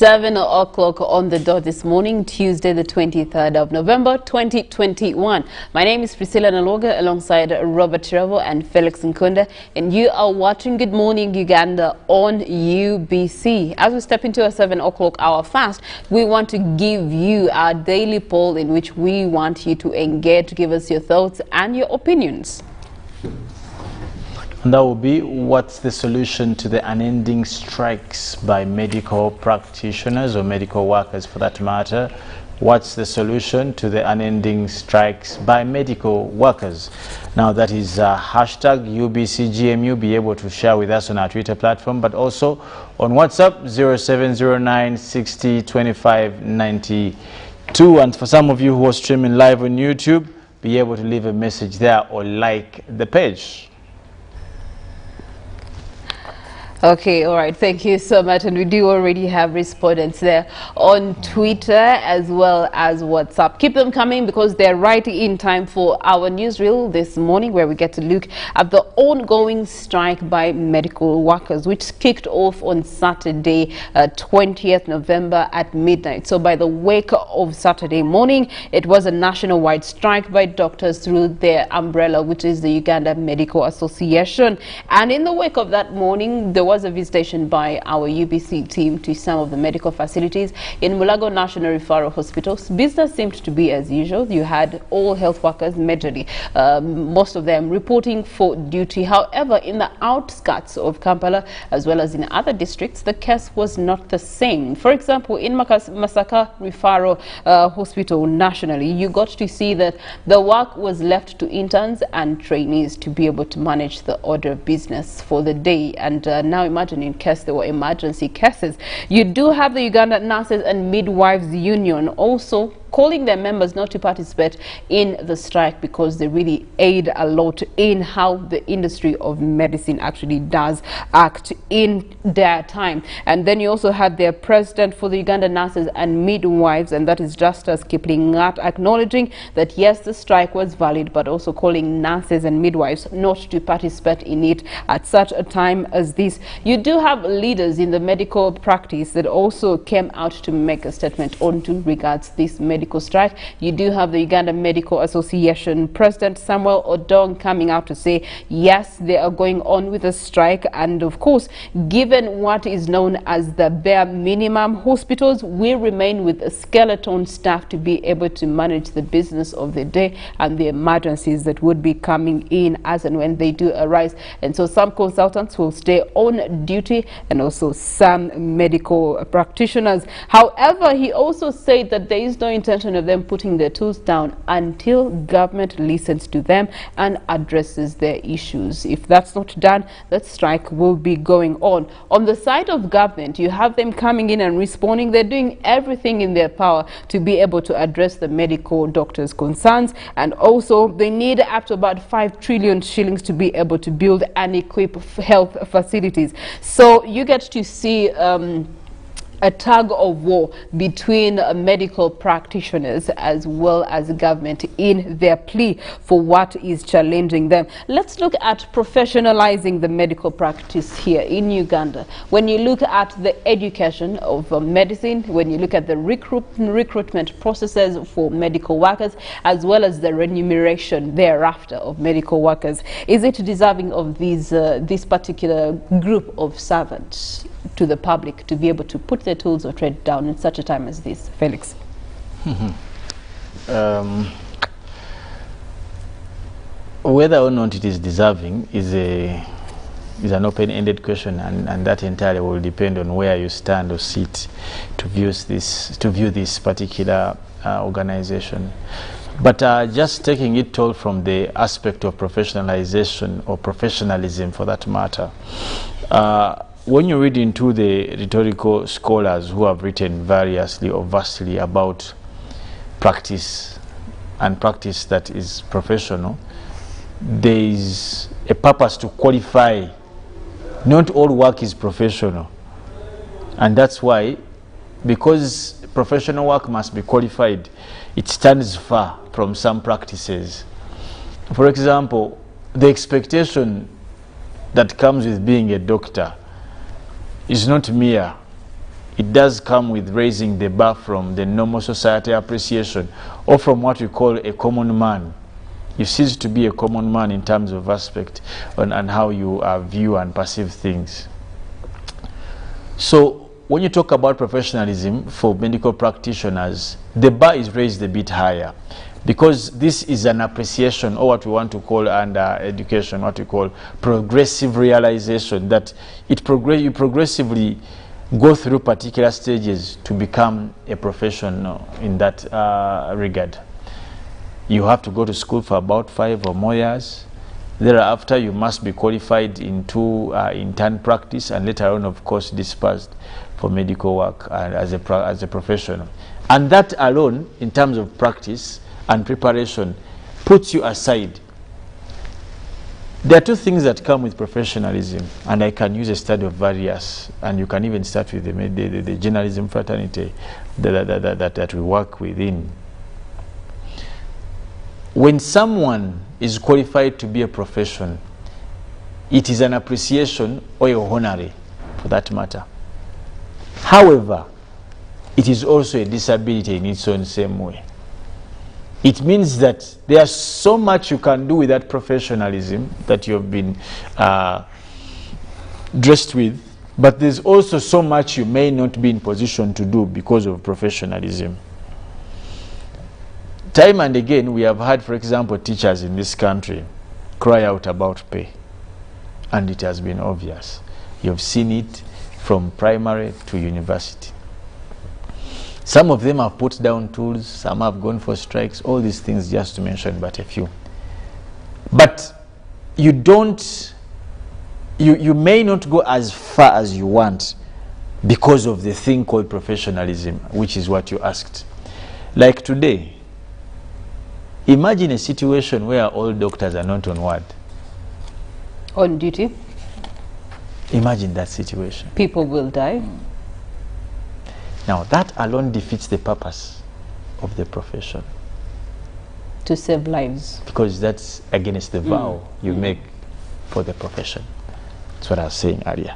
7 o'clock on the dot this morning, Tuesday the 23rd of November 2021. My name is Priscilla Nalwoga alongside Kirabo and Felix Nkunda, and you are watching Good Morning Uganda on UBC. As we step into a 7 o'clock hour fast, we want to give you our daily poll in which we want you to engage, give us your thoughts and your opinions. And that will be, what's the solution to the unending strikes by medical practitioners or medical workers for that matter? What's the solution to the unending strikes by medical workers? Now that is hashtag UBCGMU. Be able to share with us on our Twitter platform, but also on WhatsApp 0709 60 25 92. And for some of you who are streaming live on YouTube, be able to leave a message there or like the page. Okay, all right, thank you so much. And we do already have respondents there on Twitter as well as WhatsApp. Keep them coming because they're right in time for our newsreel this morning, where we get to look at the ongoing strike by medical workers, which kicked off on Saturday, 20th November at midnight. So by the wake of Saturday morning, it was a nationwide strike by doctors through their umbrella, which is the Uganda Medical Association. And in the wake of that morning, there was a visitation by our UBC team to some of the medical facilities in Mulago National Referral Hospitals. Business seemed to be as usual. You had all health workers majorly, most of them reporting for duty. However, in the outskirts of Kampala, as well as in other districts, the case was not the same. For example, in Masaka Referral Hospital nationally, you got to see that the work was left to interns and trainees to be able to manage the order of business for the day. And now imagine in case there were emergency cases. You do have the Uganda Nurses and Midwives Union also calling their members not to participate in the strike because they really aid a lot in how the industry of medicine actually does act in their time. And then you also had their president for the Uganda Nurses and Midwives, and that is Justice Kiplingat, acknowledging that yes, the strike was valid, but also calling nurses and midwives not to participate in it at such a time as this. You do have leaders in the medical practice that also came out to make a statement on to regards this medical strike. You do have the Uganda Medical Association President Samuel Odong coming out to say yes, they are going on with a strike, and of course, given what is known as the bare minimum, hospitals will remain with a skeleton staff to be able to manage the business of the day and the emergencies that would be coming in as and when they do arise. And so some consultants will stay on duty, and also some medical practitioners. However, he also said that there is no intention of them putting their tools down until government listens to them and addresses their issues. If that's not done, that strike will be going on. On the side of government, you have them coming in and responding. They're doing everything in their power to be able to address the medical doctors' concerns, and also they need up to about 5 trillion shillings to be able to build and equip health facilities. So you get to see a tug of war between medical practitioners as well as government in their plea for what is challenging them. Let's look at professionalizing the medical practice here in Uganda. When you look at the education of medicine, when you look at the recruitment processes for medical workers, as well as the remuneration thereafter of medical workers, is it deserving of these this particular group of servants to the public to be able to put their tools of trade down in such a time as this? Felix. Whether or not it is deserving is an open-ended question, and that entirely will depend on where you stand or sit to view this particular organization. But just taking it all from the aspect of professionalization or professionalism for that matter, when you read into the rhetorical scholars who have written variously or vastly about practice and practice that is professional, there is a purpose to qualify. Not all work is professional, and that's why, because professional work must be qualified, it stands far from some practices. For example, the expectation that comes with being a doctor is not mere. it does come with raising the bar from the normal society appreciation, or from what we call a common man. You cease to be a common man in terms of aspect and how you view and perceive things. So when you talk about professionalism for medical practitioners, the bar is raised a bit higher, because this is an appreciation, or what we want to call under education, what we call progressive realization, that you progressively go through particular stages to become a professional in that regard. You have to go to school for about 5 or more years. Thereafter, you must be qualified into intern practice, and later on, of course, dispersed for medical work as a professional. And that alone, in terms of practice and preparation, puts you aside. There are 2 things that come with professionalism, and I can use a study of various, and you can even start with the journalism fraternity that we work within. When someone is qualified to be a profession, it is an appreciation or a honorary, for that matter. However, it is also a disability in its own same way. It means that there's so much you can do with that professionalism that you have been dressed with, but there's also so much you may not be in position to do because of professionalism. Time and again, we have had, for example, teachers in this country cry out about pay, and it has been obvious. You've seen it from primary to university. Some of them have put down tools, some have gone for strikes, all these things, just to mention but a few. But you may not go as far as you want because of the thing called professionalism, which is what you asked. Like today, imagine a situation where all doctors are not on ward. On duty? Imagine that situation. People will die. Now, that alone defeats the purpose of the profession. To save lives. Because that's against the vow you make for the profession. That's what I was saying earlier.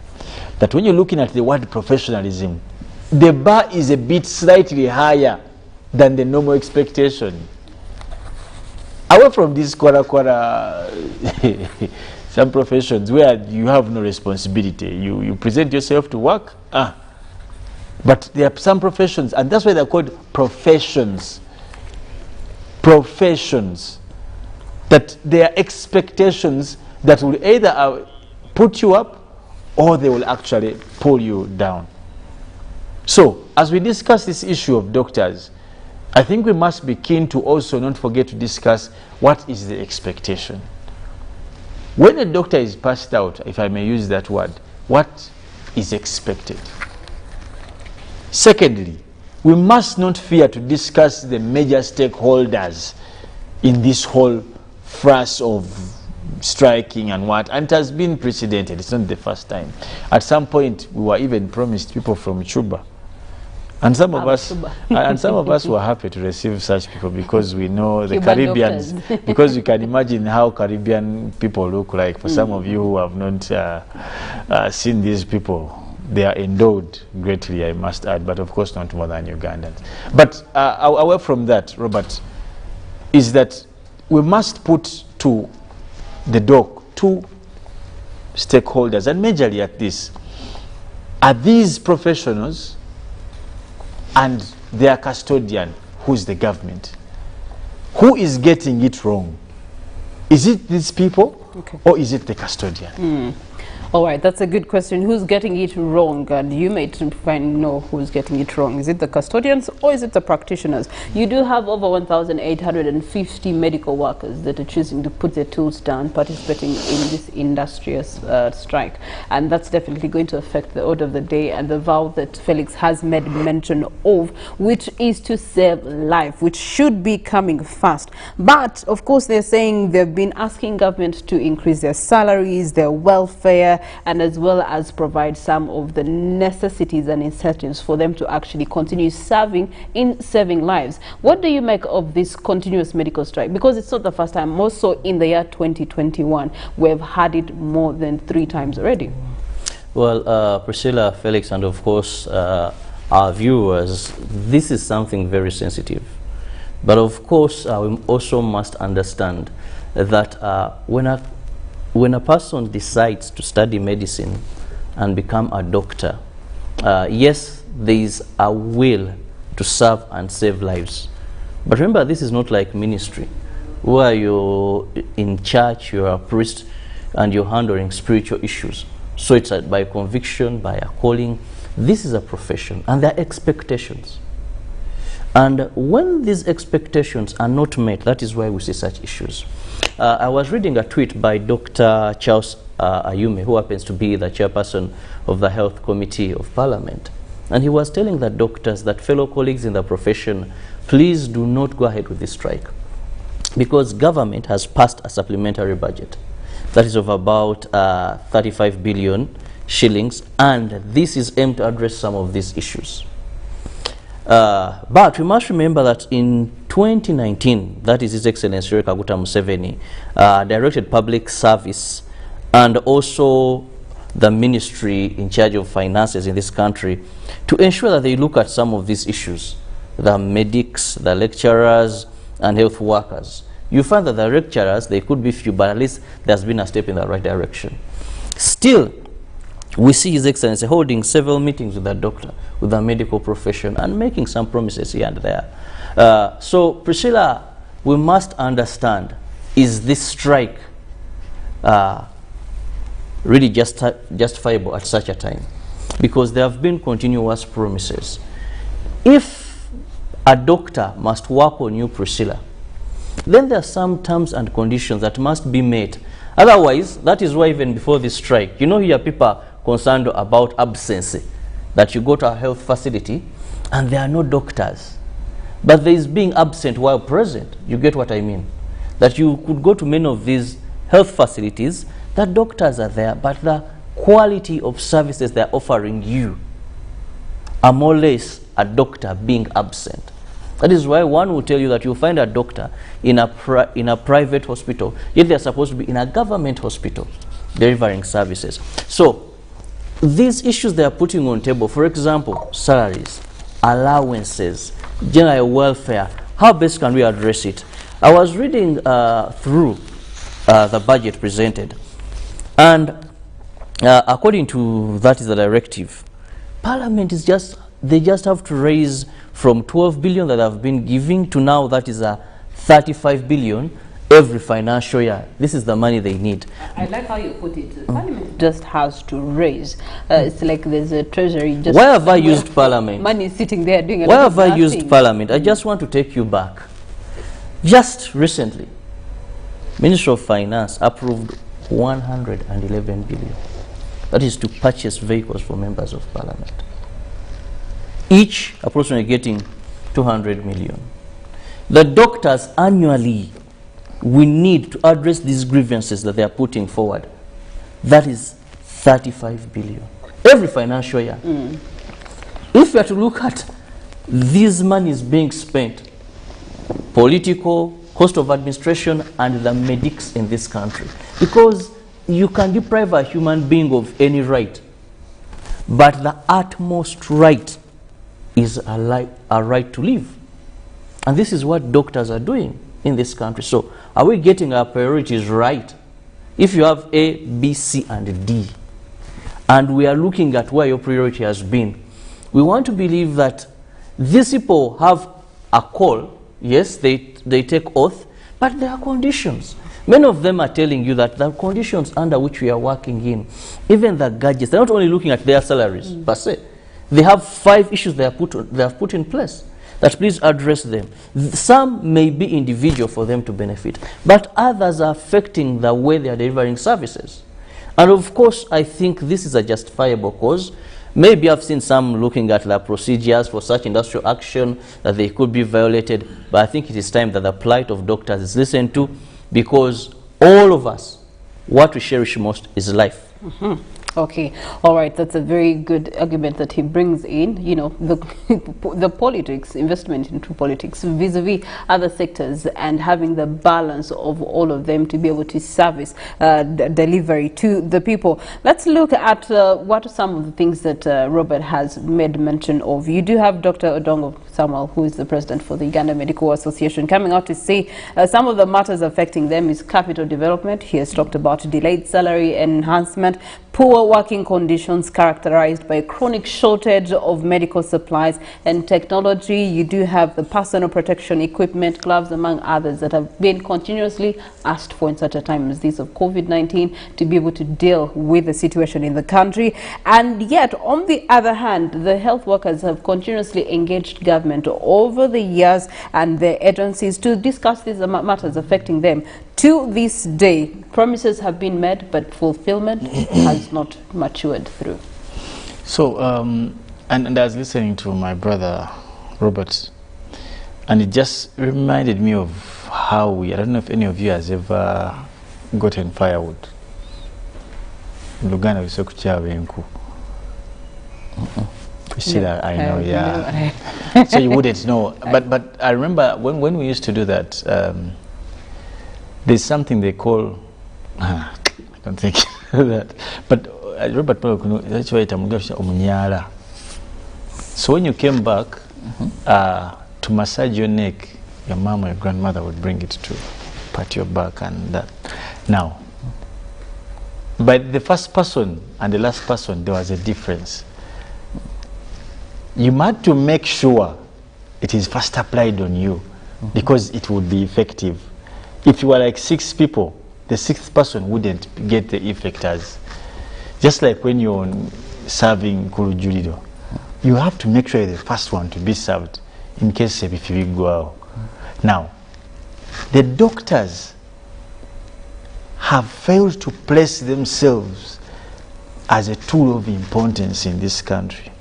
That when you're looking at the word professionalism, the bar is a bit slightly higher than the normal expectation. Away from this some professions where you have no responsibility. You present yourself to work, but there are some professions, and that's why they're called professions. Professions. That there are expectations that will either put you up or they will actually pull you down. So, as we discuss this issue of doctors, I think we must be keen to also not forget to discuss what is the expectation. When a doctor is passed out, if I may use that word, what is expected? Secondly, we must not fear to discuss the major stakeholders in this whole fuss of striking and what, and it has been precedented. It's not the first time. At some point, we were even promised people from Cuba. And some of us were happy to receive such people, because we know the Cuban Caribbeans, because you can imagine how Caribbean people look like. For some of you who have not seen these people, they are endowed greatly, I must add, but of course not more than Ugandans. But away from that, Robert, is that we must put to the dock 2 stakeholders, and majorly at this. Are these professionals and their custodian, who is the government? Who is getting it wrong? Is it these people, or is it the custodian? All right, that's a good question. Who's getting it wrong? And you may know who's getting it wrong. Is it the custodians or is it the practitioners? You do have over 1,850 medical workers that are choosing to put their tools down, participating in this industrious strike. And that's definitely going to affect the order of the day and the vow that Felix has made mention of, which is to save life, which should be coming fast. But, of course, they're saying they've been asking government to increase their salaries, their welfare, and as well as provide some of the necessities and incentives for them to actually continue serving in saving lives. What do you make of this continuous medical strike? Because it's not the first time. More so in the year 2021, we've had it more than 3 times already. Well, Priscilla, Felix, and of course our viewers, this is something very sensitive. But of course, we also must understand that when a person decides to study medicine and become a doctor, yes, there is a will to serve and save lives. But remember, this is not like ministry, where you're in church, you're a priest, and you're handling spiritual issues. So it's by conviction, by a calling. This is a profession, and there are expectations. And when these expectations are not met, that is why we see such issues. I was reading a tweet by Dr. Charles Ayume, who happens to be the chairperson of the Health Committee of Parliament. And he was telling the doctors, that fellow colleagues in the profession, please do not go ahead with this strike, because government has passed a supplementary budget that is of about 35 billion shillings, and this is aimed to address some of these issues. But we must remember that in 2019, that is His Excellency Kaguta Museveni directed public service and also the ministry in charge of finances in this country to ensure that they look at some of these issues, the medics, the lecturers, and health workers. You find that the lecturers, they could be few, but at least there's been a step in the right direction. Still, we see His Excellency holding several meetings with the doctor, with the medical profession, and making some promises here and there. So, Priscilla, we must understand, is this strike really justifiable at such a time? Because there have been continuous promises. If a doctor must work on you, Priscilla, then there are some terms and conditions that must be met. Otherwise, that is why even before this strike, you know, here people are concerned about absence, that you go to a health facility and there are no doctors, but there is being absent while present. You get what I mean? That you could go to many of these health facilities, the doctors are there, but the quality of services they're offering you are more or less a doctor being absent. That is why one will tell you that you'll find a doctor in a private hospital, yet they're supposed to be in a government hospital delivering services. So these issues they are putting on table, for example, salaries, allowances, general welfare, how best can we address it? I was reading through the budget presented, and according to that is the directive, Parliament is they just have to raise from 12 billion that have been giving to now that is a 35 billion every financial year. This is the money they need. I like how you put it. Parliament just has to raise. It's like there's a treasury. Just why have I used Parliament? Money is sitting there doing a Why lot have of I nothing. used Parliament? I just want to take you back. Just recently, Ministry of Finance approved 111 billion. That is to purchase vehicles for members of Parliament. Each approximately getting 200 million. The doctors annually, we need to address these grievances that they are putting forward. That is 35 billion every financial year. If you are to look at these monies being spent, political, cost of administration, and the medics in this country, because you can deprive a human being of any right, but the utmost right is a right to live. And this is what doctors are doing in this country. So are we getting our priorities right? If you have A, B, C, and D, and we are looking at where your priority has been, we want to believe that these people have a call. Yes, they take oath, but there are conditions. Many of them are telling you that the conditions under which we are working in, even the gadgets, they're not only looking at their salaries per se. They have 5 issues they have put in place that please address them. Some may be individual for them to benefit, but others are affecting the way they are delivering services. And of course, I think this is a justifiable cause. Maybe I've seen some looking at the procedures for such industrial action that they could be violated, but I think it is time that the plight of doctors is listened to, because all of us, what we cherish most is life. Okay, all right. That's a very good argument that he brings in. You know, the politics, investment into politics, vis-a-vis other sectors, and having the balance of all of them to be able to service delivery to the people. Let's look at what are some of the things that Robert has made mention of. You do have Dr. Odongo Samuel, who is the president for the Uganda Medical Association, coming out to say some of the matters affecting them is capital development. He has talked about delayed salary enhancement, poor working conditions characterized by chronic shortage of medical supplies and technology. You do have the personal protection equipment, gloves, among others, that have been continuously asked for in such a time as this of COVID-19 to be able to deal with the situation in the country. And yet, on the other hand, the health workers have continuously engaged government over the years and their agencies to discuss these matters affecting them. To this day, promises have been made, but fulfillment has not matured through. So, and I was listening to my brother Robert, and it just reminded me of how I don't know if any of you has ever gotten firewood. In Uganda, we say kuchawenku. Priscilla, I know, yeah. So you wouldn't know, but I remember when we used to do that. There's something they call, I don't think that, but Robert, that's why it's so when you came back to massage your neck, your mom or your grandmother would bring it to pat your back and that. Now, by the first person and the last person, there was a difference. You had to make sure it is first applied on you because it would be effective. If you were like 6 people, the 6th person wouldn't get the effect as. Just like when you're serving kurujurido, you have to make sure you're the first one to be served in case if you go out. Now, the doctors have failed to place themselves as a tool of importance in this country.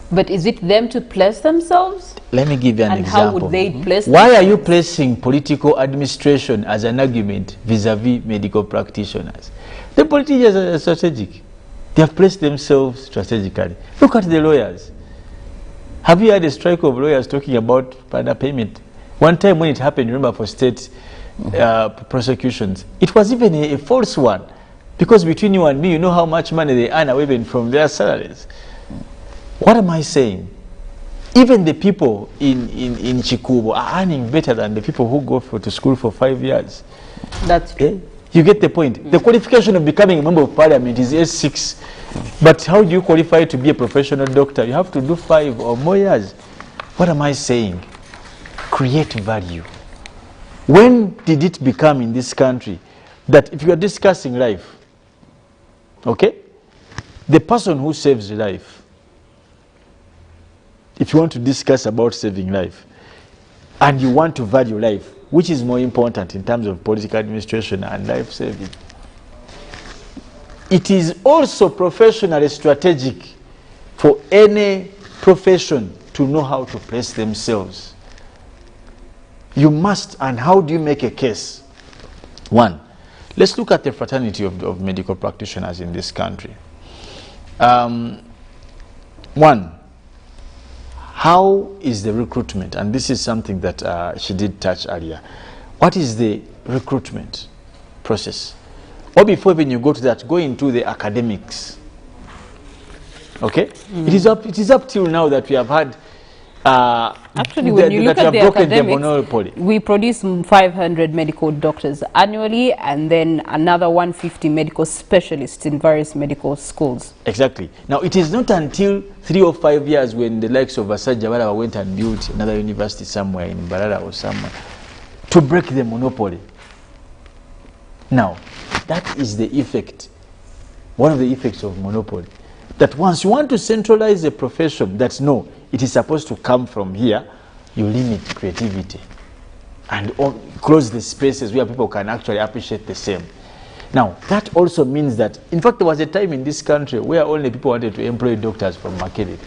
But is it them to place themselves? Let me give you an example. And how would they place Why are you placing political administration as an argument vis-a-vis medical practitioners? The politicians are strategic. They have placed themselves strategically. Look at the lawyers. Have you had a strike of lawyers talking about underpayment? One time when it happened, remember, for state prosecutions, it was even a false one. Because between you and me, you know how much money they earn even from their salaries. What am I saying? Even the people in Chikubo are earning better than the people who go to school for 5 years. That's true. You get the point. The qualification of becoming a member of parliament is S6. But how do you qualify to be a professional doctor? You have to do 5 or more years. What am I saying? Create value. When did it become in this country that if you are discussing life, okay, the person who saves life, if you want to discuss about saving life and you want to value life, which is more important in terms of political administration and life saving? It is also professionally strategic for any profession to know how to place themselves. You must, and how do you make a case? One, let's look at the fraternity of medical practitioners in this country. One, how is the recruitment? And this is something that she did touch earlier. What is the recruitment process? Or before even you go to that, go into the academics. Okay? It is up till now that we have had actually, when you look at the academics, we produce 500 medical doctors annually and then another 150 medical specialists in various medical schools. Exactly. Now, it is not until 3 or 5 years when the likes of Asajja went and built another university somewhere in Barara or somewhere to break the monopoly. Now, that is the effect, one of the effects of monopoly. That once you want to centralize a profession, that's no, it is supposed to come from here, you limit creativity and close the spaces where people can actually appreciate the same. Now, that also means that, in fact, there was a time in this country where only people wanted to employ doctors from Makerere.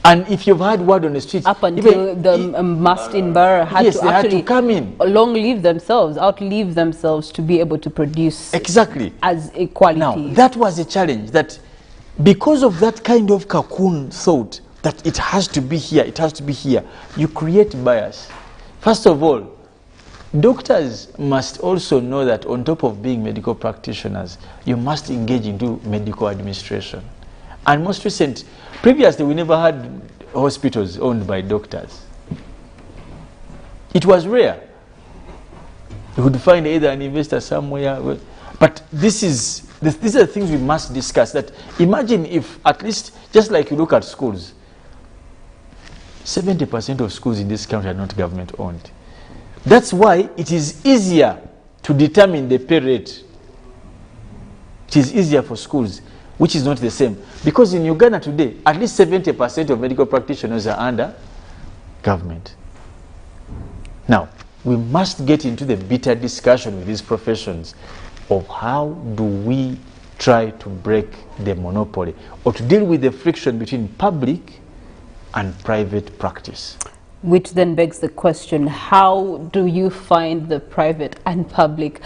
And if you've had word on the street, up until the must in Barra had yes, to they actually had to come in, long leave themselves, outlive themselves to be able to produce exactly as a quality. Now that was a challenge, that because of that kind of cocoon thought that it has to be here, it has to be here, you create bias. First of all, doctors must also know that on top of being medical practitioners, you must engage into medical administration. And most recent, previously we never had hospitals owned by doctors. It was rare. You would find either an investor somewhere, but these are the things we must discuss. That imagine if at least, just like you look at schools, 70% of schools in this country are not government owned. That's why it is easier to determine the pay rate. It is easier for schools, which is not the same. Because in Uganda today, at least 70% of medical practitioners are under government. Now, we must get into the bitter discussion with these professions of how do we try to break the monopoly or to deal with the friction between public and private practice. Which then begs the question, how do you find the private and public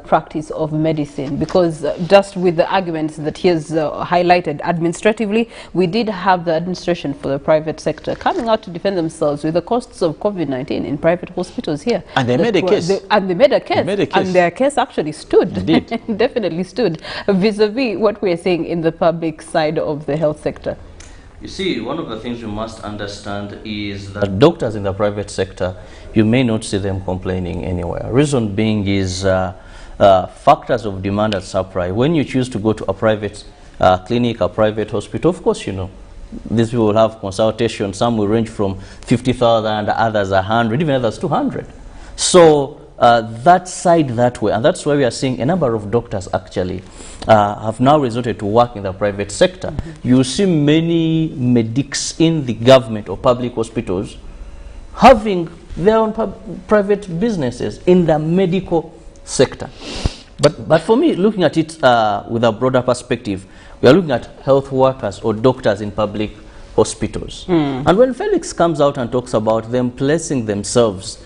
practice of medicine? Because just with the arguments that he has highlighted administratively, we did have the administration for the private sector coming out to defend themselves with the costs of COVID-19 in private hospitals here. And they made a case. And they made a case. And their case actually stood. Indeed. Definitely stood, vis-a-vis what we're seeing in the public side of the health sector. You see, one of the things you must understand is that doctors in the private sector, you may not see them complaining anywhere. Reason being is factors of demand and supply. When you choose to go to a private clinic, a private hospital, of course, you know, these people will have consultation. Some will range from 50,000, others 100, even others 200. So that side that way, and that's why we are seeing a number of doctors actually have now resorted to work in the private sector. Mm-hmm. You see many medics in the government or public hospitals having their own private businesses in the medical sector. But for me, looking at it with a broader perspective, we are looking at health workers or doctors in public hospitals. And when Felix comes out and talks about them placing themselves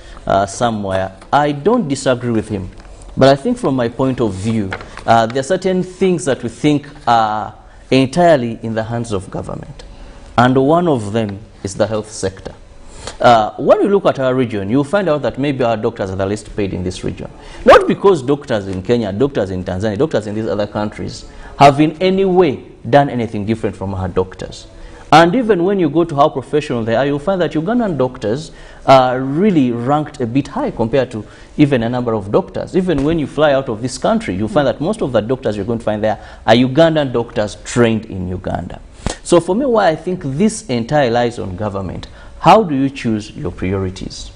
somewhere, I don't disagree with him. But I think from my point of view, there are certain things that we think are entirely in the hands of government. And one of them is the health sector. When you look at our region, you'll find out that maybe our doctors are the least paid in this region. Not because doctors in Kenya, doctors in Tanzania, doctors in these other countries have in any way done anything different from our doctors. And even when you go to how professional they are, you'll find that Ugandan doctors are really ranked a bit high compared to even a number of doctors. Even when you fly out of this country, you'll find that most of the doctors you're going to find there are Ugandan doctors trained in Uganda. So for me, why I think this entire lies on government. How do you choose your priorities?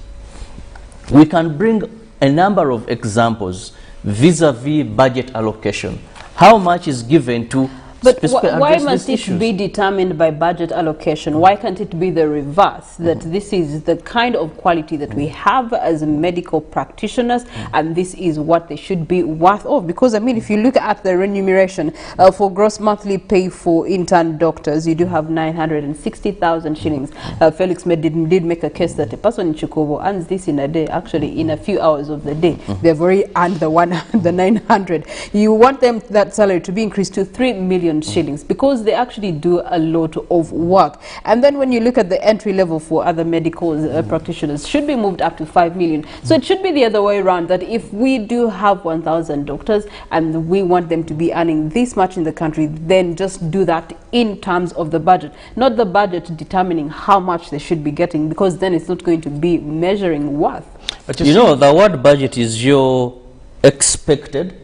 We can bring a number of examples vis-a-vis budget allocation. How much is given to But why must it be determined by budget allocation? Why can't it be the reverse, that this is the kind of quality that we have as medical practitioners, and this is what they should be worth of? Because, I mean, if you look at the remuneration for gross monthly pay for intern doctors, you do have 960,000 shillings. Felix did make a case that a person in Chikobo earns this in a day, actually in a few hours of the day. They've already earned the 900. You want them, that salary, to be increased to 3 million shillings, because they actually do a lot of work. And then when you look at the entry level for other medical practitioners, should be moved up to 5 million. So it should be the other way around, that if we do have 1,000 doctors and we want them to be earning this much in the country, then just do that in terms of the budget, not the budget determining how much they should be getting, because then it's not going to be measuring worth. But you know, the word budget is your expected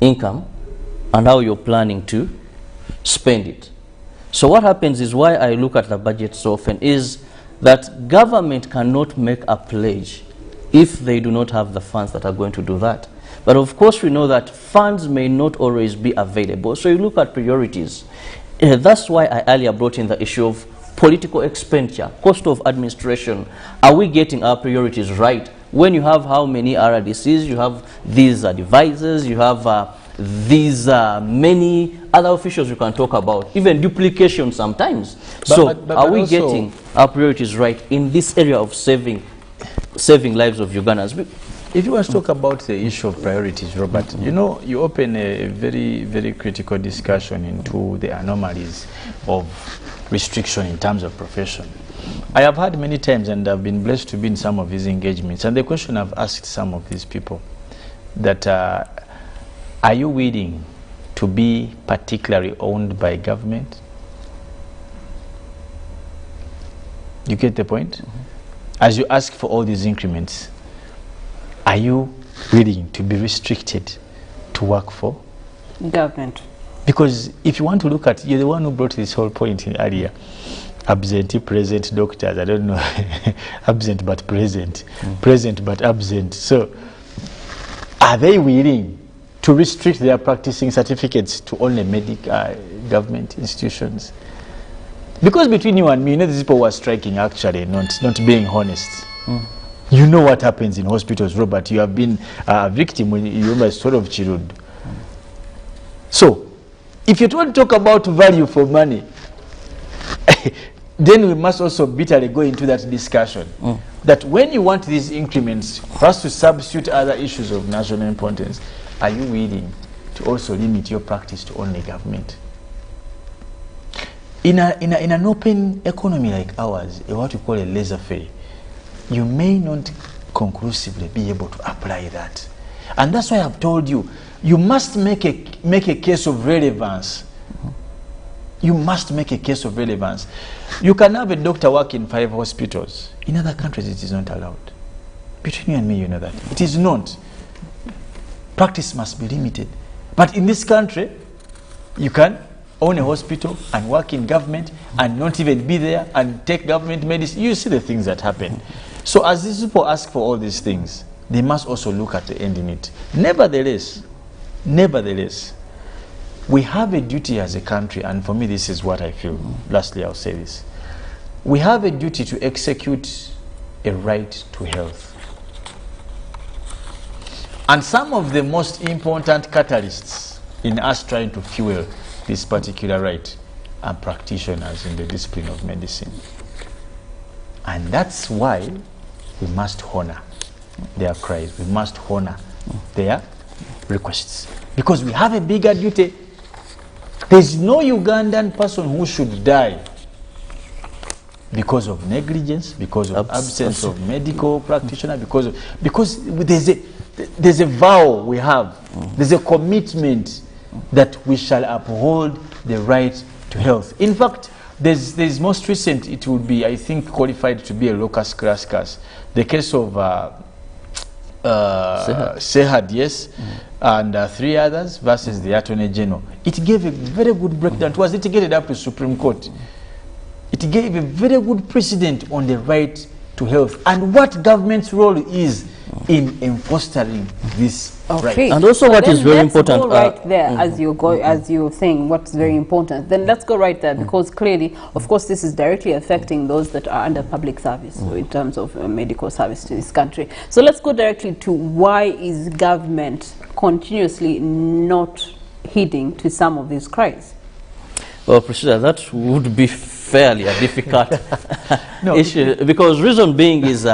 income and how you're planning to spend it. So what happens is, why I look at the budget so often, is that government cannot make a pledge if they do not have the funds that are going to do that. But of course we know that funds may not always be available, so you look at priorities. That's why I earlier brought in the issue of political expenditure, cost of administration. Are we getting our priorities right? When you have how many RDCs, you have these advisors, you have these many other officials we can talk about, even duplication sometimes. But are we getting our priorities right in this area of saving lives of Ugandans? If you want to talk about the issue of priorities, Robert, you know, you open a very, very critical discussion into the anomalies of restriction in terms of profession. I have had many times, and I've been blessed to be in some of these engagements, and the question I've asked some of these people that are you willing to be particularly owned by government? You get the point? As you ask for all these increments, are you willing to be restricted to work for government? Because if you want to look at, you're the one who brought this whole point in earlier. Absentee, present, doctors, I don't know, absent but present, present but absent. So are they willing to restrict their practicing certificates to only government institutions? Because between you and me, you know, these people who are striking actually not being honest. You know what happens in hospitals, Robert. You have been a victim when you were sort of chilled. So, if you want to talk about value for money, then we must also bitterly go into that discussion. That when you want these increments, for us to substitute other issues of national importance, are you willing to also limit your practice to only government? In an open economy like ours, what we call a laissez-faire, you may not conclusively be able to apply that. And that's why I've told you, you must make a case of relevance. You must make a case of relevance. You can have a doctor work in 5 hospitals. In other countries, it is not allowed. Between you and me, you know that. It is not. Practice must be limited. But in this country, you can own a hospital and work in government and not even be there and take government medicine. You see the things that happen. So as these people ask for all these things, they must also look at the end in it. Nevertheless, we have a duty as a country, and for me this is what I feel. Lastly, I'll say this. We have a duty to execute a right to health. And some of the most important catalysts in us trying to fuel this particular right are practitioners in the discipline of medicine. And that's why we must honor their cries. We must honor their requests. Because we have a bigger duty. There's no Ugandan person who should die because of negligence, because of absence of medical practitioner, because there's a vow we have. There's a commitment that we shall uphold the right to health. In fact, there's most recent, it would be, I think, qualified to be a locus classicus. The case of Sehad, yes, and 3 others versus the Attorney General. It gave a very good breakdown. It was litigated up to Supreme Court. It gave a very good precedent on the right to health and what government's role is in fostering this right. And also what is very important, go right there as you're saying what's very important, then let's go right there, because clearly, of course, this is directly affecting those that are under public service in terms of medical service to this country. So let's go directly to why is government continuously not heeding to some of these cries? Well, Priscilla, that would be fairly a difficult issue, because reason being is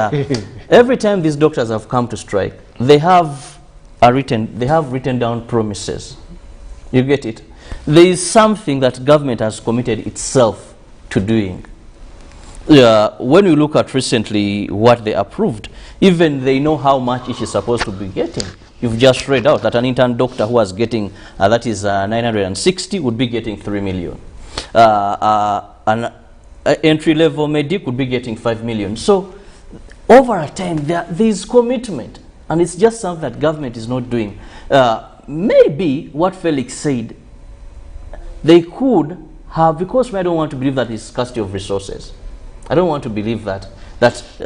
every time these doctors have come to strike, they have written down promises. You get it? There is something that government has committed itself to doing. When you look at recently what they approved, even they know how much it is supposed to be getting. You've just read out that an intern doctor who was getting, that is 960, would be getting 3 million. An entry-level medic would be getting 5 million. So over a time, there is commitment, and it's just something that government is not doing. Maybe what Felix said, they could have, because I don't want to believe that it's scarcity of resources. I don't want to believe that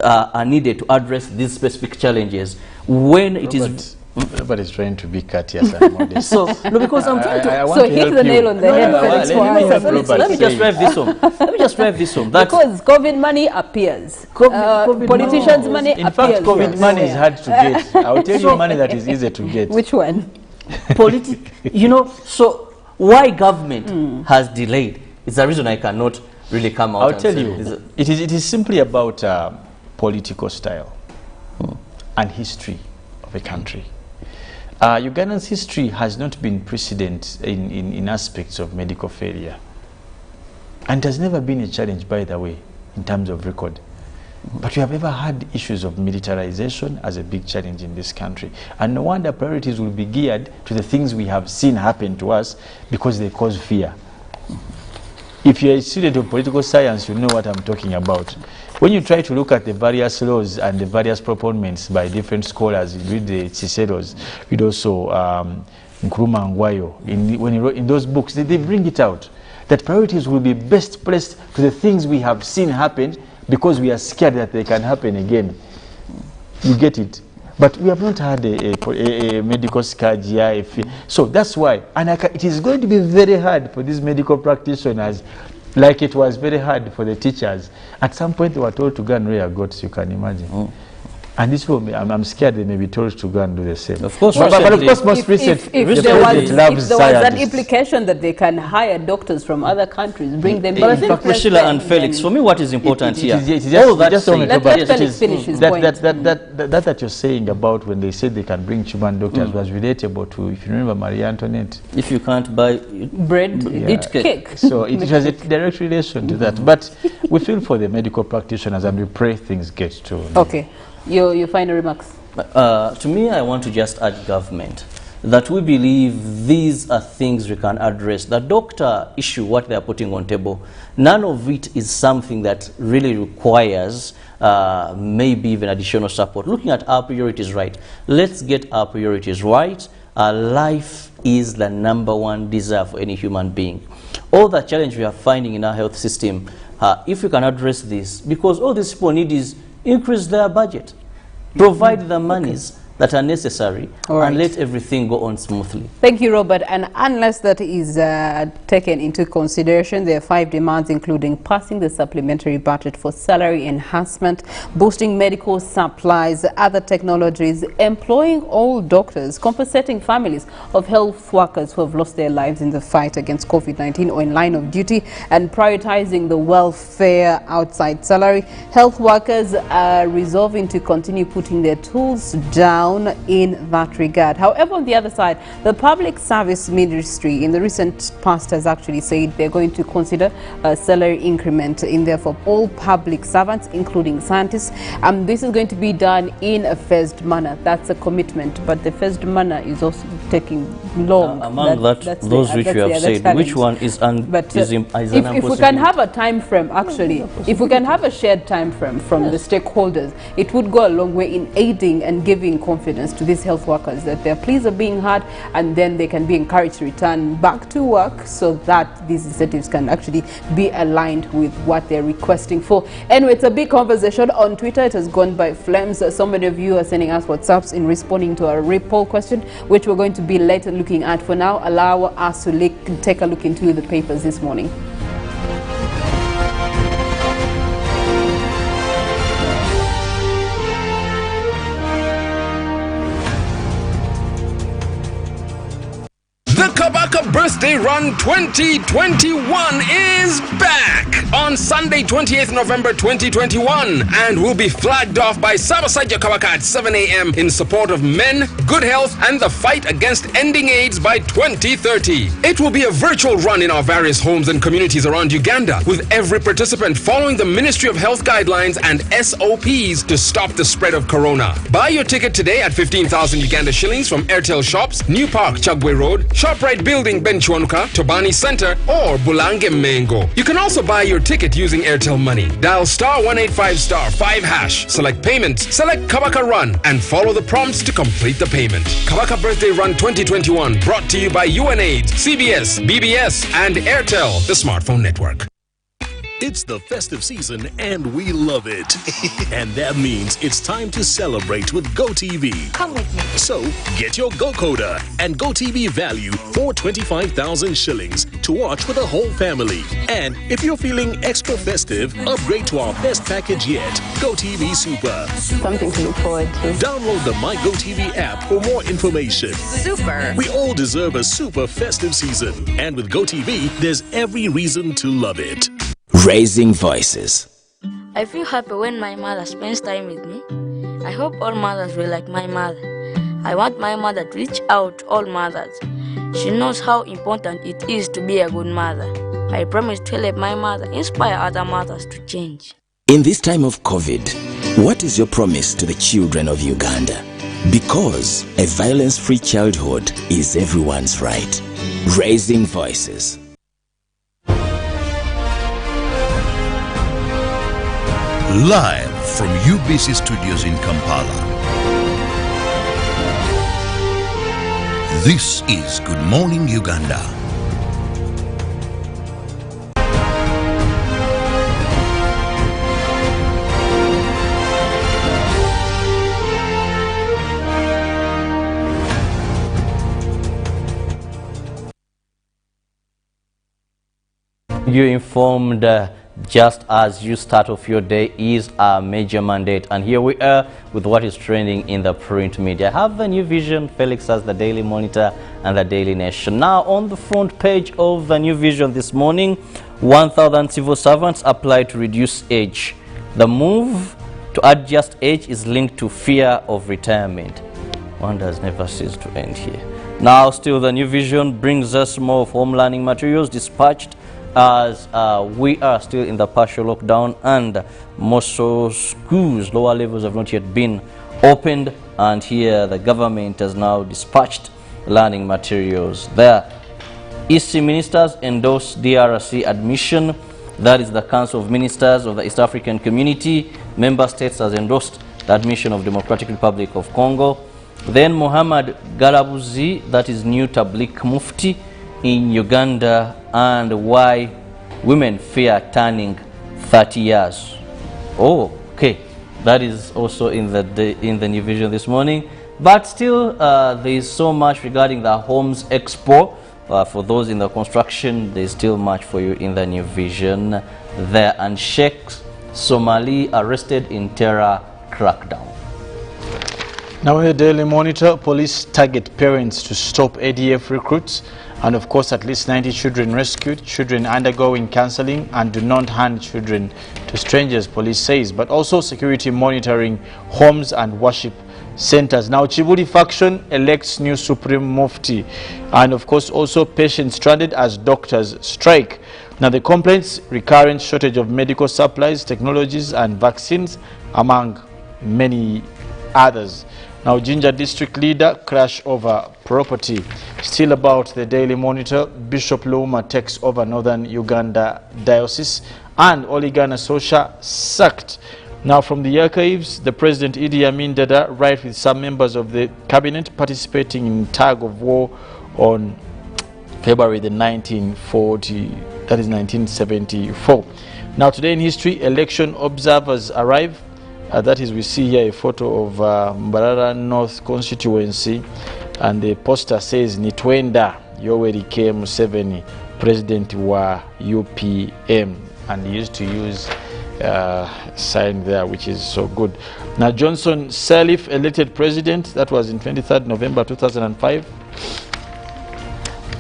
are needed to address these specific challenges when it is. Nobody's trying to be courteous and modest. So, no, because I'm trying to. I want to hit the nail on the head. Let me just drive this home. Let me just drive this home. Because COVID money appears. Politicians' money appears. In fact, COVID money is hard to get. I'll tell you money that is easy to get. Which one? You know, so why government has delayed is the reason I cannot really come out. I'll tell you, it is simply about political style and history of a country. Uganda's history has not been precedent in aspects of medical failure. And it has never been a challenge, by the way, in terms of record. But we have ever had issues of militarization as a big challenge in this country. And no wonder priorities will be geared to the things we have seen happen to us because they cause fear. If you're a student of political science, you know what I'm talking about. When you try to look at the various laws and the various proponents by different scholars, you read the Cicero's, read also Nkrumah Ngwayo, when he wrote in those books, they bring it out, that priorities will be best placed to the things we have seen happen because we are scared that they can happen again. You get it? But we have not had a medical scourge here. So that's why. And it is going to be very hard for these medical practitioners, like it was very hard for the teachers. At some point, they were told to go and rear goats, you can imagine. And this will be, I'm scared they may be told to go and do the same. Of course, but of course, most recent, if there was an implication that they can hire doctors from other countries, bring them in. But I think Priscilla and Felix, for me, what is important here? That you're saying about when they said they can bring Cuban doctors was relatable to, if you remember, Marie Antoinette. If you can't buy bread, eat cake. So it has a direct relation to that. But we feel for the medical practitioners and we pray things get to. Okay. Your final remarks. To me, I want to just urge government that we believe these are things we can address. The doctor issue, what they are putting on table, none of it is something that really requires maybe even additional support. Looking at our priorities right, let's get our priorities right. Life is the #1 desire for any human being. All the challenge we are finding in our health system, if we can address this, because all these people need is increase their budget, provide the monies that are necessary, and let everything go on smoothly. Thank you, Robert. And unless that is taken into consideration, there are 5 demands, including passing the supplementary budget for salary enhancement, boosting medical supplies, other technologies, employing all doctors, compensating families of health workers who have lost their lives in the fight against COVID-19 or in line of duty, and prioritizing the welfare outside salary. Health workers are resolving to continue putting their tools down in that regard. However, on the other side, the Public Service Ministry in the recent past has actually said they're going to consider a salary increment in there for all public servants, including scientists. This is going to be done in a phased manner. That's a commitment, but the phased manner is also taking long. Among those which you have said, which one is if we can have a time frame, actually, if we can have a shared time frame from the stakeholders, it would go a long way in aiding and giving confidence to these health workers that their pleas are being heard, and then they can be encouraged to return back to work so that these incentives can actually be aligned with what they're requesting for. Anyway, it's a big conversation on Twitter. It has gone by flames. So many of you are sending us WhatsApps in responding to our poll question, which we're going to be later looking at. For now, allow us to take a look into the papers this morning. The Kabaka Birthday Run 2021 is back on Sunday, 28th November 2021, and will be flagged off by Sabasaja Kabaka at 7 a.m. in support of men, good health, and the fight against ending AIDS by 2030. It will be a virtual run in our various homes and communities around Uganda, with every participant following the Ministry of Health guidelines and SOPs to stop the spread of corona. Buy your ticket today at 15,000 Uganda shillings from Airtel Shops, New Park, Chagwe Road, ShopRite Building, Benchwanuka, Tobani Center, or Bulange Mengo. You can also buy your ticket using Airtel Money. Dial *185*5#. Select payment, select Kabaka Run, and follow the prompts to complete the payment. Kabaka Birthday Run 2021, brought to you by UNAIDS, CBS, BBS, and Airtel, the smartphone network. It's the festive season and we love it. And that means it's time to celebrate with GoTV. Come with me. So get your GoCoder and GoTV value for 25,000 shillings to watch with the whole family. And if you're feeling extra festive, upgrade to our best package yet, GoTV Super. Something to look forward to. Download the My GoTV app for more information. Super. We all deserve a super festive season. And with GoTV, there's every reason to love it. Raising voices. I feel happy when my mother spends time with me. I hope all mothers will like my mother. I want my mother to reach out to all mothers. She knows how important it is to be a good mother. I promise to help my mother inspire other mothers to change. In this time of COVID, what is your promise to the children of Uganda? Because a violence-free childhood is everyone's right. Raising voices. Live from UBC Studios in Kampala. This is Good Morning Uganda. You informed just as you start off your day is a major mandate, and here we are with what is trending in the print media. I have the New Vision, Felix has the Daily Monitor and the Daily Nation. Now on the front page of the New Vision this morning, 1,000 civil servants apply to reduce age. The move to adjust age is linked to fear of retirement. One does never cease to end here. Now still the New Vision brings us more of home learning materials dispatched as we are still in the partial lockdown, and most schools, lower levels, have not yet been opened, and here the government has now dispatched learning materials. There, EC ministers endorse DRC admission. That is the Council of Ministers of the East African Community. Member states has endorsed the admission of Democratic Republic of Congo. Then Muhammad Galabuzi, that is new Tabligh Mufti in Uganda, and why women fear turning 30 years. Oh, okay, that is also in the New Vision this morning. But still, there is so much regarding the Homes Expo. For those in the construction, there is still much for you in the New Vision there. And Sheikh Somali arrested in terror crackdown. Now in the Daily Monitor, police target parents to stop ADF recruits, and of course at least 90 children rescued, children undergoing counseling, and do not hand children to strangers, police says, but also security monitoring homes and worship centers. Now Chibuli faction elects new Supreme Mufti, and of course also patients stranded as doctors strike. Now the complaints: recurrent shortage of medical supplies, technologies and vaccines, among many others. Now Jinja district leader crash over property. Still about the Daily Monitor, Bishop Luma takes over Northern Uganda Diocese, and Oligana Sosha sacked. Now from the archives, the President Idi Amin Dada right with some members of the cabinet participating in tug of war on February the 1940, that is 1974. Now today in history, election observers arrive. That is, we see here a photo of Mbarara North constituency, and the poster says Nitwenda Yoweri K. Museveni, President wa UPM, and he used to use sign there, which is so good. Now Johnson Sirleaf elected president. That was in 23rd November 2005.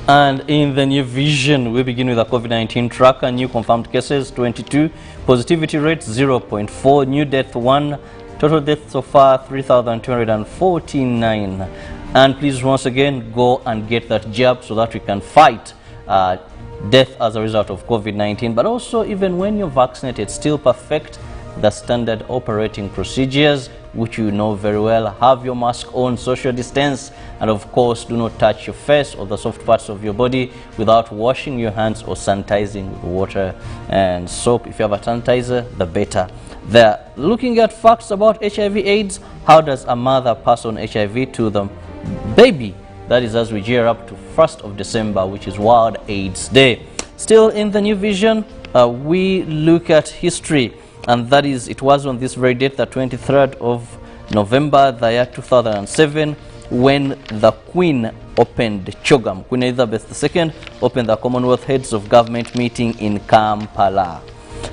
And in the New Vision, we begin with the COVID-19 tracker. New confirmed cases 22, positivity rate 0.4, new death 1, total deaths so far 3,249. And please once again go and get that jab so that we can fight death as a result of COVID-19. But also, even when you're vaccinated, still perfect the standard operating procedures, which you know very well. Have your mask on, social distance, and of course do not touch your face or the soft parts of your body without washing your hands or sanitizing with water and soap. If you have a sanitizer, the better. They're looking at facts about HIV/AIDS. How does a mother pass on HIV to the baby? That is as we gear up to 1st of December, which is World AIDS Day. Still in the New Vision, we look at history, and that is, it was on this very date, the 23rd of November, the year 2007, when the Queen opened CHOGM. Queen Elizabeth II opened the Commonwealth Heads of Government meeting in Kampala.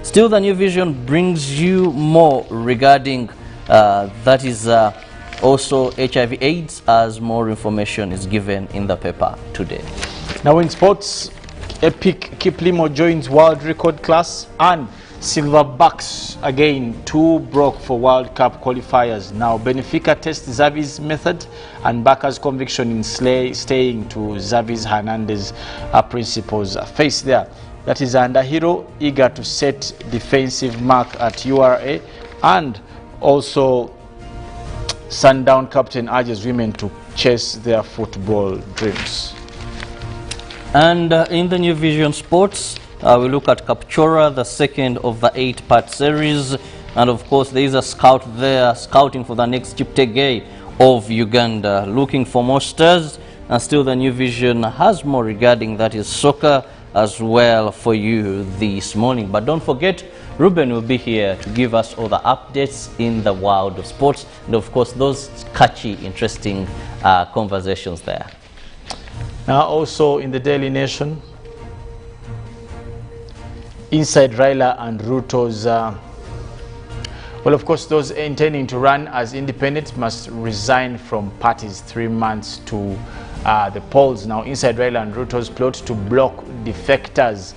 Still, the New Vision brings you more regarding that is also HIV/AIDS, as more information is given in the paper today. Now in sports, Epic Kiplimo joins world record class, and Silverbacks again 2 broke for World Cup qualifiers. Now Benfica test Xavi's method and Barca's conviction in staying to Xavi's Hernandez principles. Face there, that is Underhero eager to set defensive mark at URA, and also Sundown captain urges women to chase their football dreams. And in the New Vision Sports, we look at Captura, the second of the 8-part series. And of course, there is a scout there scouting for the next Chiptegei of Uganda, looking for more stars. And still, the New Vision has more regarding that is soccer as well for you this morning. But don't forget, Ruben will be here to give us all the updates in the world of sports. And of course, those catchy, interesting conversations there. Now also in the Daily Nation, inside Raila and Ruto's, well, of course, those intending to run as independents must resign from parties 3 months to the polls. Now, inside Raila and Ruto's plot to block defectors,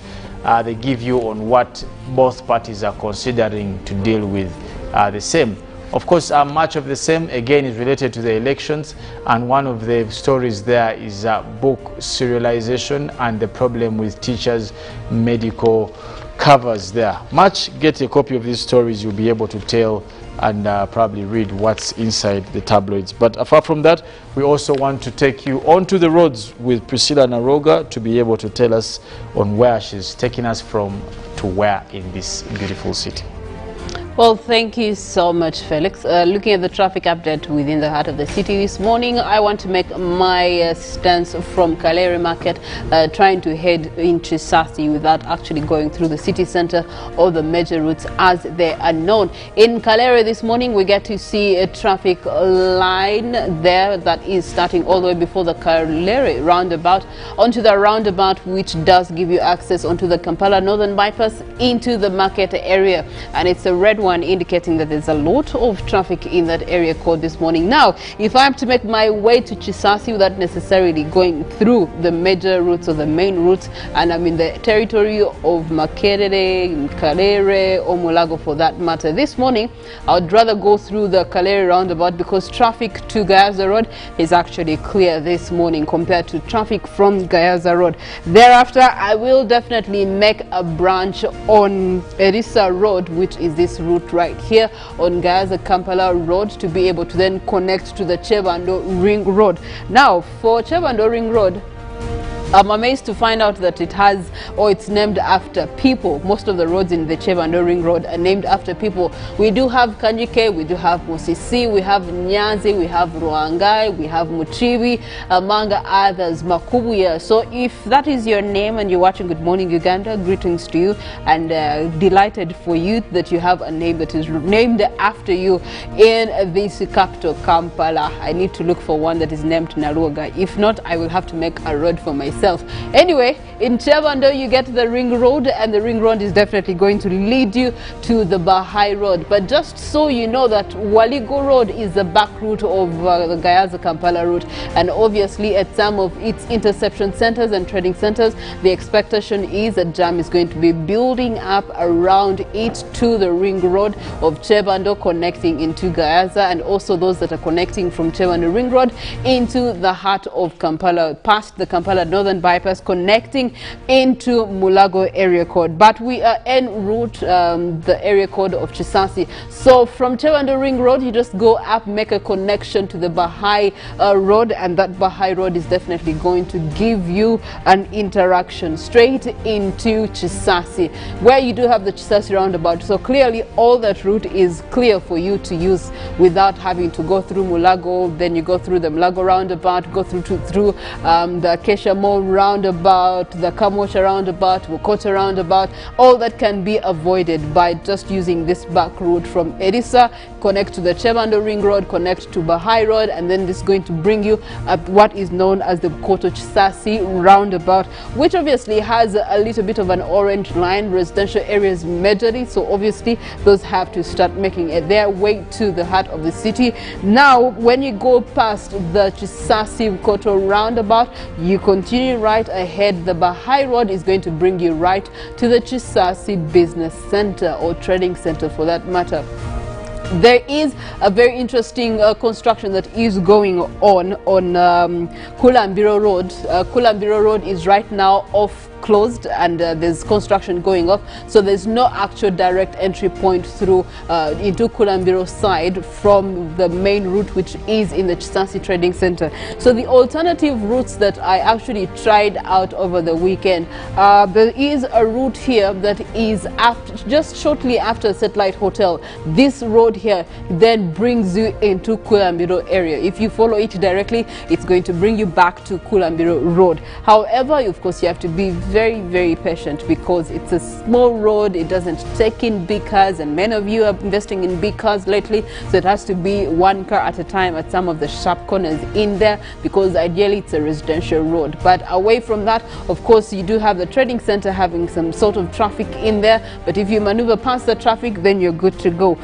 they give you on what both parties are considering to deal with the same. Of course, much of the same, again, is related to the elections, and one of the stories there is book serialization and the problem with teachers' medical covers there. Get a copy of these stories, you'll be able to tell and probably read what's inside the tabloids. But apart from that, we also want to take you onto the roads with Priscilla Nalwoga to be able to tell us on where she's taking us from to where in this beautiful city. Well, thank you so much, Felix. Looking at the traffic update within the heart of the city this morning, I want to make my stance from Kalere Market, trying to head into Sasi without actually going through the city center or the major routes as they are known. In Kalere this morning, we get to see a traffic line there that is starting all the way before the Kalere roundabout onto the roundabout, which does give you access onto the Kampala Northern Bypass into the market area. And it's a red one indicating that there's a lot of traffic in that area code this morning. Now, if I have to make my way to Chisasi without necessarily going through the major routes or the main routes, and I'm in the territory of Makerere, Kalere, or Mulago for that matter, this morning I would rather go through the Kalere roundabout because traffic to Gayaza Road is actually clear this morning compared to traffic from Gayaza Road. Thereafter, I will definitely make a branch on Erisa Road, which is this route right here on Gayaza Kampala Road, to be able to then connect to the Chebando Ring Road. Now, for Chebando Ring Road, I'm amazed to find out that it has, or it's named after people. Most of the roads in the Chebando Ring Road are named after people. We do have Kanjike, we do have Musisi, we have Nyanzi, we have Ruangai, we have Muchibi, among others, Makubuya. So if that is your name and you're watching Good Morning Uganda, greetings to you, and delighted for you that you have a name that is named after you in this capital, Kampala. I need to look for one that is named Nalwoga. If not, I will have to make a road for myself. Anyway, in Chebando you get the Ring Road, and the Ring Road is definitely going to lead you to the Bahai Road. But just so you know that Waligo Road is the back route of the Gayaza Kampala route, and obviously at some of its interception centers and trading centers, the expectation is that jam is going to be building up around it to the Ring Road of Chebando connecting into Gayaza, and also those that are connecting from Chebando Ring Road into the heart of Kampala, past the Kampala Northern Bypass, connecting into Mulago area code. But we are en route the area code of Chisasi. So from Chebando Ring Road, you just go up, make a connection to the Bahai Road, and that Bahai Road is definitely going to give you an interaction straight into Chisasi, where you do have the Chisasi roundabout. So clearly all that route is clear for you to use without having to go through Mulago. Then you go through the Mulago roundabout, go through the Acacia Mall roundabout, the Kamosha roundabout, Wokota roundabout, all that can be avoided by just using this back route from Edisa, connect to the Chemando Ring Road, connect to Bahai Road, and then this is going to bring you up what is known as the Koto Chisasi roundabout, which obviously has a little bit of an orange line, residential areas majorly, so obviously those have to start making their way to the heart of the city. Now when you go past the Chisasi Koto roundabout, you continue right ahead. The Bahai Road is going to bring you right to the Chisasi Business Center, or Trading Center for that matter. There is a very interesting construction that is going on Kulambiro Road. Kulambiro Road is right now closed, and there's construction going off, so there's no actual direct entry point through into Kulambiro side from the main route, which is in the Chisasi Trading Center. So the alternative routes that I actually tried out over the weekend, there is a route here that is just shortly after Satellite Hotel. This road here then brings you into Kulambiro area. If you follow it directly, it's going to bring you back to Kulambiro Road. However, of course, you have to be very, very patient because it's a small road. It doesn't take in big cars, and many of you are investing in big cars lately, so it has to be one car at a time at some of the sharp corners in there, because ideally it's a residential road. But away from that, of course, you do have the trading center having some sort of traffic in there, but if you maneuver past the traffic, then you're good to go.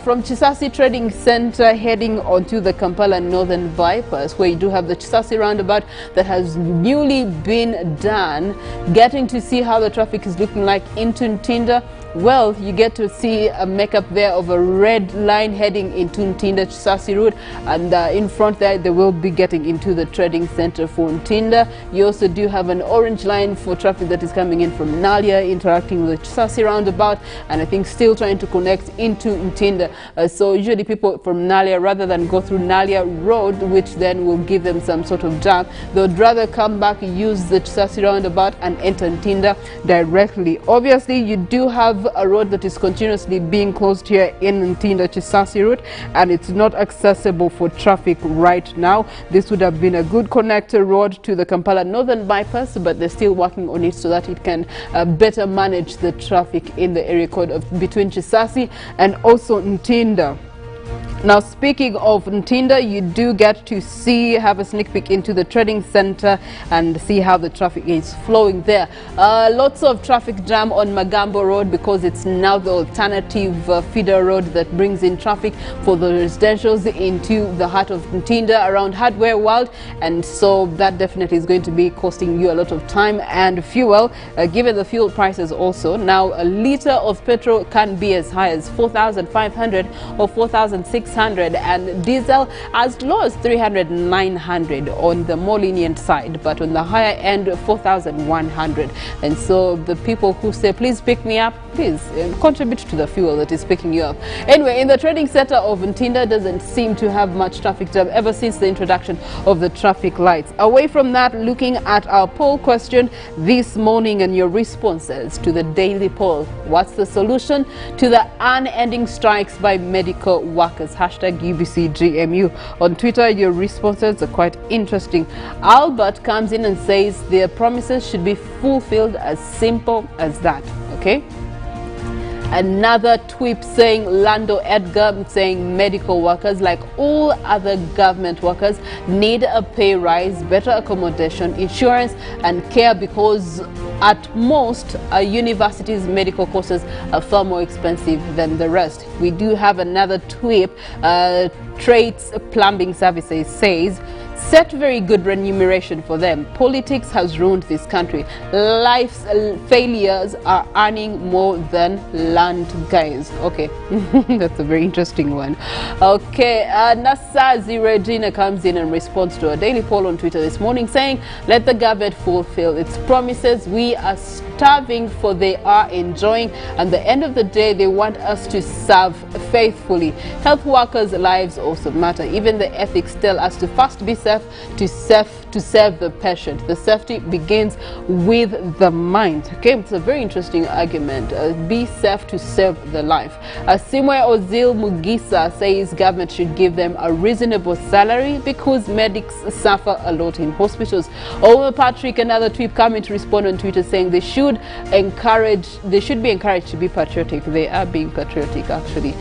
From Chisasi Trading Center heading onto the Kampala Northern Bypass, where you do have the Chisasi roundabout that has newly been done, getting to see how the traffic is looking like into Ntinda. Well, you get to see a makeup there of a red line heading into Ntinda Chisasi Road, and in front there they will be getting into the trading center for Ntinda. You also do have an orange line for traffic that is coming in from Nalia, interacting with the Chisasi roundabout, and I think still trying to connect into Ntinda. So usually people from Nalia, rather than go through Nalia Road, which then will give them some sort of jam, they would rather come back, use the Chisasi roundabout and enter Ntinda directly. Obviously, you do have a road that is continuously being closed here in Ntinda Chisasi Road, and it's not accessible for traffic right now. This would have been a good connector road to the Kampala Northern Bypass, but they're still working on it so that it can better manage the traffic in the area code of between Chisasi and also Ntinda. Now, speaking of Ntinda, you do get to have a sneak peek into the trading center and see how the traffic is flowing there. Lots of traffic jam on Magambo Road because it's now the alternative feeder road that brings in traffic for the residentials into the heart of Ntinda around Hardware World, and so that definitely is going to be costing you a lot of time and fuel, given the fuel prices also. Now, a liter of petrol can be as high as 4,500 or 4,600, and diesel as low as 300, 900 on the more lenient side, but on the higher end 4,100. And so the people who say please pick me up, please contribute to the fuel that is picking you up. Anyway, in the trading center of Ntinda doesn't seem to have much traffic jam ever since the introduction of the traffic lights. Away from that, looking at our poll question this morning and your responses to the daily poll. What's the solution to the unending strikes by medical workers? Hashtag UBCGMU. On Twitter, your responses are quite interesting. Albert comes in and says their promises should be fulfilled, as simple as that. Okay. Another tweet saying Lando Edgar saying medical workers, like all other government workers, need a pay rise, better accommodation, insurance and care, because at most universities' medical courses are far more expensive than the rest. We do have another tweet. Trades Plumbing Services says set very good remuneration for them. Politics has ruined this country. Life's failures are earning more than land guys. Okay, that's a very interesting one. Okay, Nasazi Regina comes in and responds to a daily poll on Twitter this morning saying, let the government fulfill its promises. We are starving for they are enjoying. At the end of the day, they want us to serve faithfully. Health workers' lives also matter. Even the ethics tell us to first be served safe to serve the patient. The safety begins with the mind. Okay, it's a very interesting argument. Be safe to serve the life. Simwe Ozil Mugisa says government should give them a reasonable salary because medics suffer a lot in hospitals. Over Patrick, another tweet coming to respond on Twitter saying they should be encouraged to be patriotic. They are being patriotic, actually,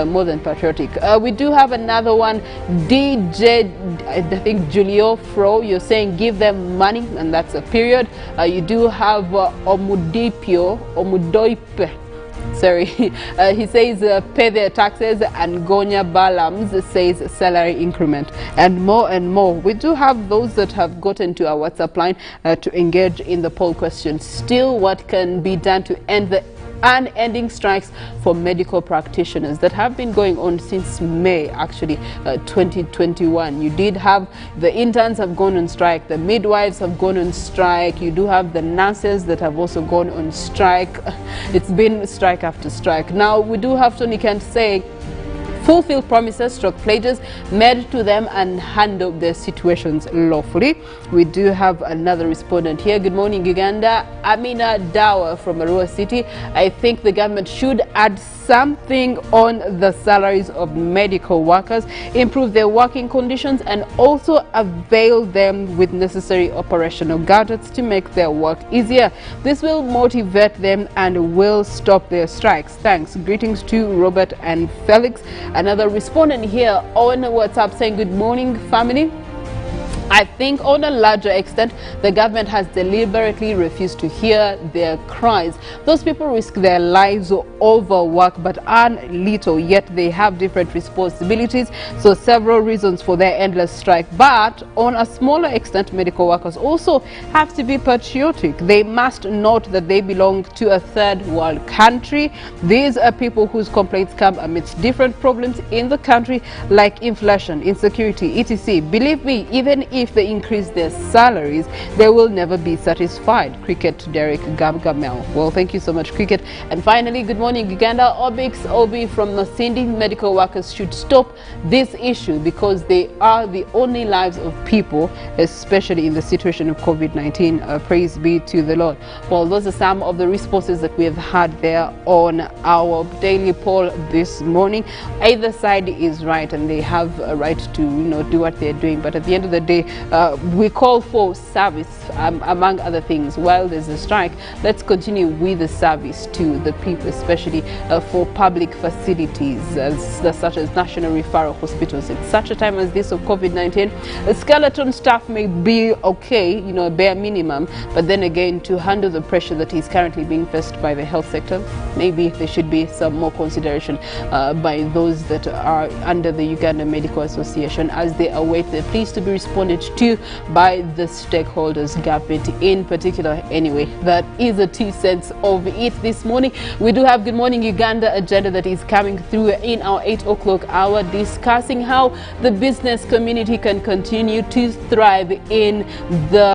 more than patriotic. We do have another one, DJ, I think Julio Fro, you're saying give them money, and that's a period. You do have Omudoipe. Sorry, he says pay their taxes, and Gonya Balams says salary increment, and more and more. We do have those that have gotten to our WhatsApp line to engage in the poll question. Still, what can be done to end the unending strikes for medical practitioners that have been going on since May, actually, 2021. You did have the interns have gone on strike, the midwives have gone on strike, you do have the nurses that have also gone on strike. It's been strike after strike. Now, we do have Tony Kent say fulfill promises stroke pledges made to them and handle their situations lawfully. We do have another respondent here. Good morning, Uganda. Amina Dawa from Arua City. I think the government should add something on the salaries of medical workers, improve their working conditions, and also avail them with necessary operational gadgets to make their work easier. This will motivate them and will stop their strikes. Thanks. Greetings to Robert and Felix. Another respondent here on WhatsApp saying, good morning, family. I think on a larger extent, the government has deliberately refused to hear their cries. Those people risk their lives over work but earn little, yet they have different responsibilities. So several reasons for their endless strike. But on a smaller extent, medical workers also have to be patriotic. They must note that they belong to a third world country. These are people whose complaints come amidst different problems in the country like inflation, insecurity, etc. Believe me, even if they increase their salaries, they will never be satisfied. Cricket Derek Gamgamel. Well, thank you so much, Cricket. And finally, good morning, Uganda. Obix Obi from Masindi. Medical workers should stop this issue because they are the only lives of people, especially in the situation of COVID-19. Praise be to the Lord. Well, those are some of the responses that we have had there on our daily poll this morning. Either side is right, and they have a right to, do what they're doing. But at the end of the day, we call for service, among other things. While there's a strike, let's continue with the service to the people, especially for public facilities such as national referral hospitals. At such a time as this of COVID-19, skeleton staff may be okay, bare minimum, but then again, to handle the pressure that is currently being faced by the health sector, maybe there should be some more consideration by those that are under the Uganda Medical Association as they await the pleas to be responded to by the stakeholders, government in particular. Anyway, that is the 2 cents of it this morning. We do have Good Morning Uganda agenda that is coming through in our 8 o'clock hour, discussing how the business community can continue to thrive in the